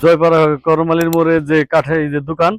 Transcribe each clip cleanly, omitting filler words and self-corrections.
জয়পাড়া করমালির মোড়ে যে কাঠের যে দোকান,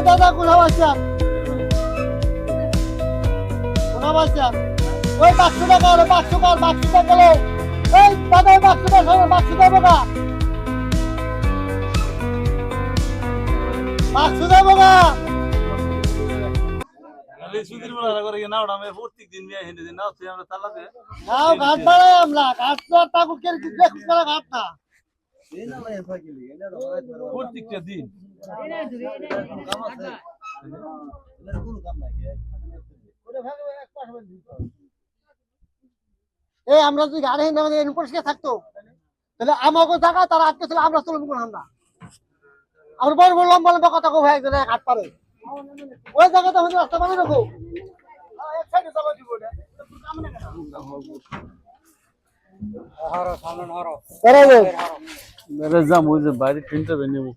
দাদা কোনা বাচ্চা ওই 500 টাকা হলো 500 টাকা 500 টাকা গেল এই দাদা 500 টাকা 500 টাকা বাবা 500 টাকা বাবা আরে সুধীর বলা করে না ওটা আমি প্রত্যেক দিন নিয়ে হেঁটে দিন না তুই আমরা তালাতে নাও ঘাট বাড়াই আমরা ঘাট তো টাকা কে দেখুস করা ঘাট না এই না ভাই ফাকিলি এটা প্রত্যেকটা দিন কাম আছে এর কোনো কাম নাই ওরে ভাগে এক পাশ বাদ দিতে এই আমরা যদি গাড়ি না আমাদের ইনপুটসকে থাকতো তাহলে আমাগো জায়গা তারা আটকে ছিল আমরা চলব কোন আমরা আমরা বড় বড় লম্বা লম্বা কথা কো ভাই গেলে ঘাট পারে ওই জায়গাটা হচ্ছে রাস্তা বানিয়ে রাখো এক সাইডে চালা দিব এটা কাম না হারো সামনে হারো করে মেরে যাম ওই যে বাইরে ইন্টারভিউ নেব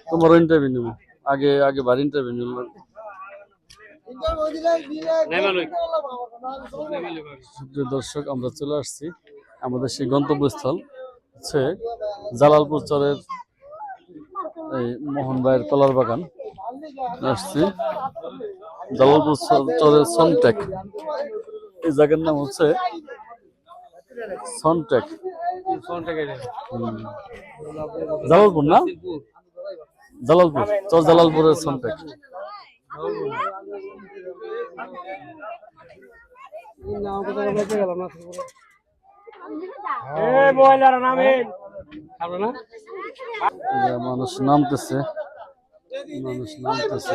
তোমার ইন্টারভিউ নেব আগে আগে বাড়ি ইন্টারভিউ নিল দর্শক আমরা চলে আসছি আমাদের সেই গন্তব্যস্থল হচ্ছে জালালপুর চরের এই মোহন ভাইয়ের কলার বাগান আসছি জালালপুর চরের সনটেক এই জায়গার নাম হচ্ছে সনটেক জালালপুর না, জালালপুর, চর জালালপুরের সনটেক। মানুষ নামতেছে, মানুষ নামতেছে।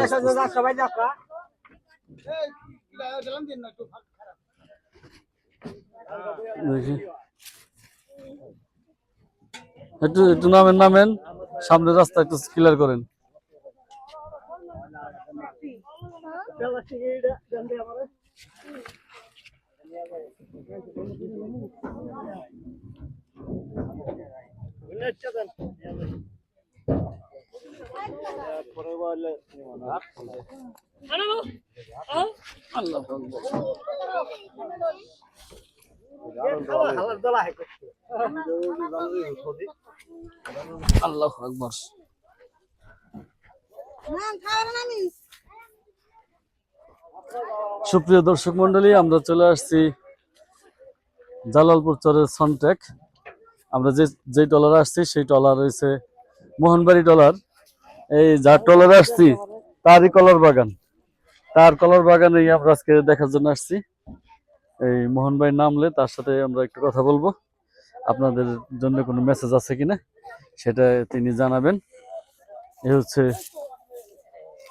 দেখি একটু একটু নামেন, নামেন, সামনের রাস্তা একটু ক্লিয়ার করেন। আল্লাহু আকবার। সুপ্রিয় দর্শক মন্ডলী, আমরা চলে আসছি জালালপুর চরের সনটেক। আমরা যে ট্রলারে আসছি সেই ট্রলার রয়েছে মোহনবাড়ি ট্রলার। এই যার ট্রলারে আসছি তারই কলার বাগান, তার কলার বাগানেই আমরা আজকে দেখার জন্য আসছি। এই মোহন ভাই নামলে তার সাথে আমরা একটু কথা বলবো, আপনাদের জন্য কোনো মেসেজ আছে কিনা সেটা তিনি জানাবেন। এ হচ্ছে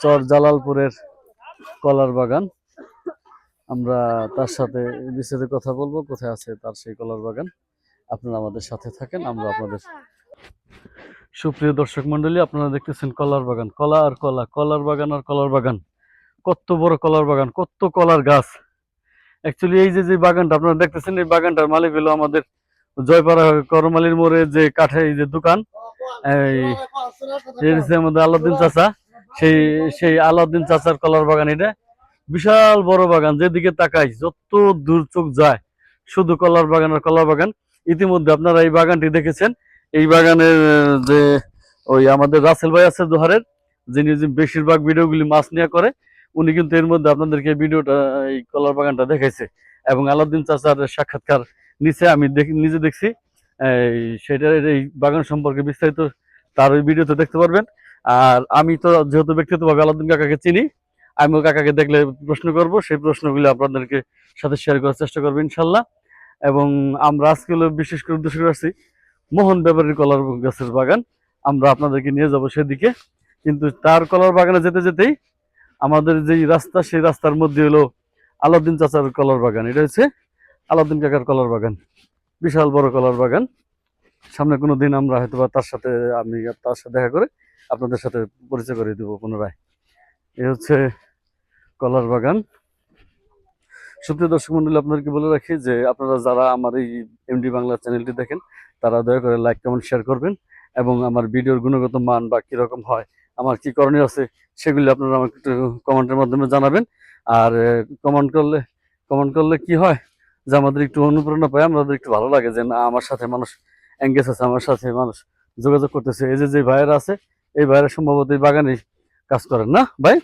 চর জালালপুরের কলার বাগান। আমরা তার সাথে বিস্তারিত কথা বলবো, কোথায় আছে তার সেই কলার বাগান। আপনারা আমাদের সাথে থাকেন, আমরা আপনাদের। সুপ্রিয় দর্শক মন্ডলী, আপনারা দেখতেছেন কলার বাগান, কলা আর কলা, কলার বাগান আর কলার বাগান। কত বড় কলার বাগান, কত কলার গাছ। অ্যাকচুয়ালি এই যে বাগানটা আপনারা দেখতেছেন, এই বাগানটার মালিক হলো আমাদের জয়পাড়া করমালির মোড়ে যে কাঠের এই যে দোকান, এই আমাদের আলাউদ্দিন চাচা, সেই আলাউদ্দিন চাচার কলার বাগান। এটা বিশাল বড় বাগান, যেদিকে তাকাই যত দূর চোখ যায় শুধু কলার বাগান আর কলার বাগান। ইতিমধ্যে আপনারা এই বাগানটি দেখেছেন। এই বাগানের যে ওই আমাদের রাসেল ভাই আছে দোহারের, যিনি বেশিরভাগ ভিডিওগুলি মাছ নিয়ে করে, উনি কিন্তু এর মধ্যে আপনাদেরকে ভিডিওটা এই কলার বাগানটা দেখাইছে এবং আলাউদ্দিন চাচার সাক্ষাৎকার নিচে আমি নিজে দেখছি। সেটার এই বাগান সম্পর্কে বিস্তারিত তার ওই ভিডিওতে দেখতে পারবেন। আর আমি তো যেহেতু ব্যক্তিগতভাবে আলাউদ্দিন কাকাকে চিনি, আমিও কাকাকে দেখলে প্রশ্ন করব, সেই প্রশ্নগুলি আপনাদেরকে সাথে শেয়ার করার চেষ্টা করবো ইনশাল্লাহ। এবং আমরা আজকে বিশেষ করে উদ্দেশ্য করে আসছি মোহন ব্যাপারীর কলার গাছের বাগান, আমরা আপনাদেরকে নিয়ে যাব সেদিকে। কিন্তু তার কলার বাগানে যেতে যেতেই আমাদের যেই রাস্তা, সেই রাস্তার মধ্যে হলো আলাউদ্দিন চাচার কলার বাগান। এটা হচ্ছে আলাউদ্দিন কাকার কলার বাগান, বিশাল বড় কলার বাগান। সামনে কোনো দিন আমরা হয়তো বা তার সাথে দেখা করে আপনাদের সাথে পরিচয় করে দেবো পুনরায়। এ হচ্ছে কলার বাগান। সুপ্রিয় দর্শক মন্ডলী, আপনাদেরকে বলে রাখি যে আপনারা যারা আমার এই এমডি বাংলা চ্যানেলটি দেখেন, তারা দয়া করে লাইক, কমেন্ট, শেয়ার করবেন এবং আমার ভিডিওর গুণগত মান বা কিরকম হয়, আমার কি করণীয় আছে, সেগুলি আপনারা আমাকে একটু কমেন্টের মাধ্যমে জানাবেন। আর কমেন্ট করলে কি হয় যে আমাদের একটু অনুপ্রেরণা পায়, আমাদের একটু ভালো লাগে যে না, আমার সাথে মানুষ এঙ্গেজ আছে, আমার সাথে মানুষ যোগাযোগ করতেছে। এই যে ভাইয়েরা আছে, এই ভাইয়েরা সম্ভবত এই বাগানে কাজ করেন না ভাই?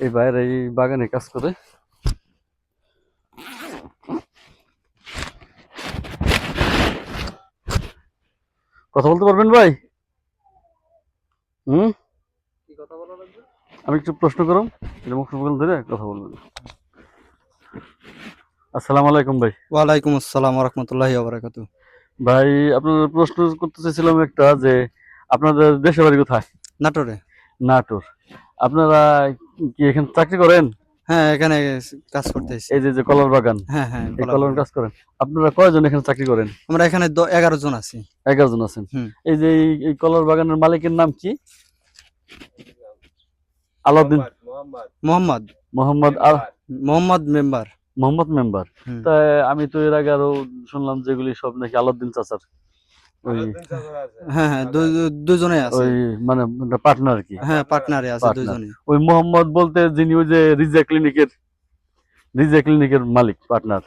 এই ভাইয়েরা এই বাগানে কাজ করে। কথা বলতে পারবেন ভাই? আমি একটু প্রশ্ন করুন, ধরে কথা বলবেন। আসসালামু আলাইকুম ভাই। ওয়ালাইকুম আসসালাম ওয়া রাহমাতুল্লাহি ওয়া বারাকাতুহু। ভাই, আপনাদের প্রশ্ন করতে চাইছিলাম একটা, যে আপনাদের দেশের বাড়ি কোথায়? নাটোরে। নাটোর। আপনারা কি এখানে চাকরি করেন? হ্যাঁ, এখানে কাজ করতেছি। এই যে কলার বাগান, হ্যাঁ হ্যাঁ, এই কলার কাজ করেন। আপনারা কয়জন এখানে চাকরি করেন? আমরা এখানে 11 জন আছি। 11 জন আছেন। এই যে এই কলার বাগানের মালিকের নাম কি? আলাউদ্দিন মোহাম্মদ মেম্বার। মোহাম্মদ মেম্বার। তা আমি তো এর আগে আরো শুনলাম যেগুলি সব নাকি আলাউদ্দিন চাচার ওই। হ্যাঁ হ্যাঁ, দুজনে আছে, ওই মানে পার্টনার কি? হ্যাঁ, পার্টনারে আছে দুজনে। ওই মোহাম্মদ বলতে যিনি ওই যে রিজা ক্লিনিকের মালিক, পার্টনার।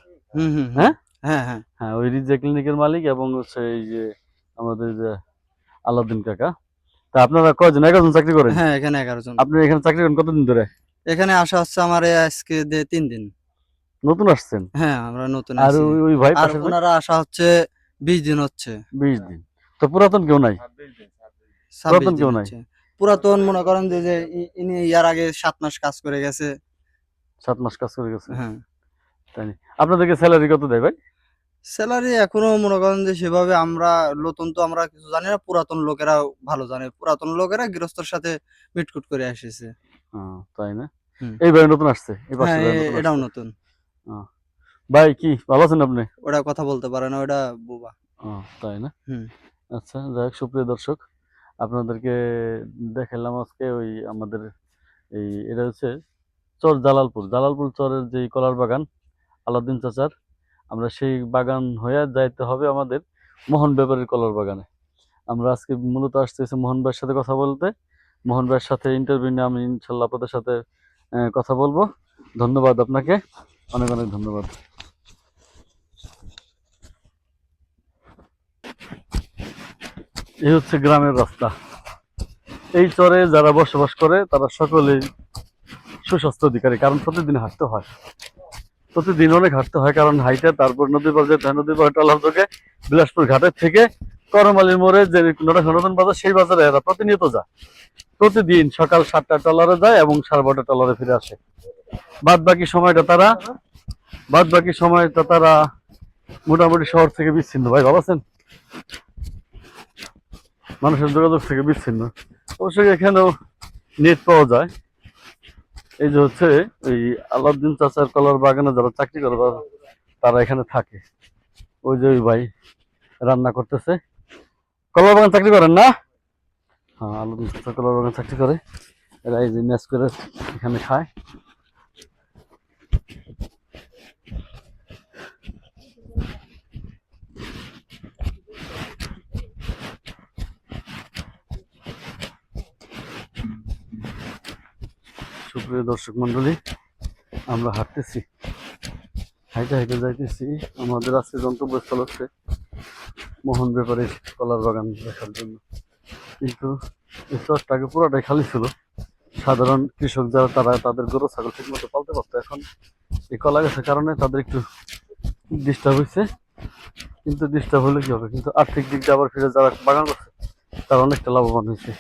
হ্যাঁ হ্যাঁ হ্যাঁ হ্যাঁ, ওই রিজা ক্লিনিকের মালিক এবং হচ্ছে এই যে আমাদের যে আলাউদ্দিন কাকা। তা আপনারা কয়জন? 11 জন চাকরি করেন? হ্যাঁ, এখানে 11 জন। আপনি এখানে চাকরি করেন কতদিন ধরে? এখানে আসা হচ্ছে আমার আজকে 3 দিন। নতুন আসছেন? হ্যাঁ আমরা নতুন আর আছি। ওই ভাই আর পাশের ভাই? ওনারা আসা হচ্ছে 20 দিন হচ্ছে। 20 দিন। তো পুরাতন কেউ নাই? 26 পুরাতন দিন কেউ নাই? হচ্ছে। পুরাতন মনে করেন যে ইনি ইয়ার আগে 7 মাস কাজ করে গেছে। 7 মাস কাজ করে গেছে। হ্যাঁ। তাই নাকি? আপনাদেরকে স্যালারি কত দেয় ভাই? স্যালারি এখনো মনে করেন যে সেভাবে আমরা নতুন তো আমরা কিছু জানি না। পুরাতন লোকেরা ভালো জানে। পুরাতন লোকেরা গৃহস্থর সাথে মিটকুট করে এসেছে। তাই না? হুম। এই ভাই নতুন আসছে। এই হ্যাঁ, পাশের ভাই নতুন এটাও আসছে। নতুন। ও। ভাই কি ভালো আছেন আপনি? ওরা কথা বলতে পারে না, ওটা বোবা। তাই না? হুম। আচ্ছা, যাই হোক সুপ্রিয় দর্শক, আপনাদেরকে দেখাইলাম আজকে ওই আমাদের এটা হচ্ছে চর জালালপুর। জালালপুর চরের যে কলার বাগান আলাউদ্দিন চাচার, আমরা সেই বাগান হয়ে যাইতে হবে আমাদের মোহন ব্যাপারীর কলার বাগানে। আমরা আজকে মূলত আসছি হচ্ছে মোহন ভাইয়ের সাথে কথা বলতে। মোহন ভাইয়ের সাথে ইন্টারভিউ নিয়ে আমি ইনশাল্লাহ আপনাদের সাথে কথা বলবো। ধন্যবাদ আপনাকে, অনেক অনেক ধন্যবাদ। এই হচ্ছে গ্রামের রাস্তা। এই চরে যারা বসবাস করে তারা সকলেই সুস্বাস্থ্য অধিকারী, কারণ প্রতিদিন হাঁটতে হয়, প্রতিদিন অনেক হাঁটতে হয়, কারণ হাইটে তারপর নদীর পার যেতে হয়, নদীর পার টলার যোগে বিলাসপুর ঘাটের থেকে করমালির মোড়ে যে নতুন বাজার, সেই বাজারে এরা প্রতিনিয়ত যায়। প্রতিদিন সকাল 7টা টলারে যায় এবং 12:30 টলারে ফিরে আসে। বাদ বাকি সময়টা তারা মোটামুটি শহর থেকে বিচ্ছিন্ন। ভাই ভালো আছেন? মানুষের যোগাযোগ থেকে বিচ্ছিন্ন। অবশ্যই এখানেও নেট পাওয়া যায়। এই যে হচ্ছে এই আলাউদ্দিন চাচার কলার বাগানে যারা চাকরি করে তারা এখানে থাকে। ওই যে ওই ভাই রান্না করতেছে। কলার বাগান চাকরি করেন না? হ্যাঁ, আলাউদ্দিন চাচা কলার বাগান চাকরি করে। এরা এই যে মেস করে এখানে খায়। সুপ্রিয় দর্শক মন্ডলী, আমরা হাঁটতেছি, হাইটে হাইটে যাইতেছি। আমাদের আজকে গন্তব্যস্থল হচ্ছে মোহন ব্যাপারীর কলার বাগান দেখার জন্য। কিন্তু এই চরটাকে পুরোটাই খালি ছিল। সাধারণ কৃষক যারা তারা তাদের গরু ছাগল ঠিক মতো পালতে পারতো। এখন এই কলা গাছের কারণে তাদের একটু ডিস্টার্ব হয়েছে। কিন্তু ডিস্টার্ব হলে কি হবে, কিন্তু আর্থিক দিক দিয়ে আবার ফিরে যারা বাগান করছে তারা অনেকটা লাভবান হয়েছে।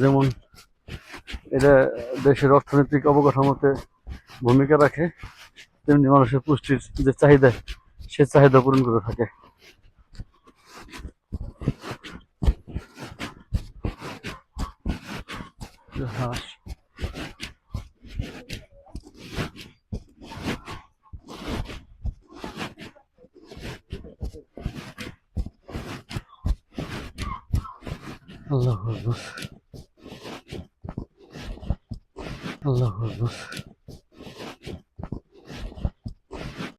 যেমন এটা দেশের অর্থনৈতিক অবকাঠামোতে ভূমিকা রাখে, তেমনি মানুষের পুষ্টির যে চাহিদা, সে চাহিদা পূরণ করে থাকে। হাঁস, আল্লাহু আকবার, আল্লাহু আকবার।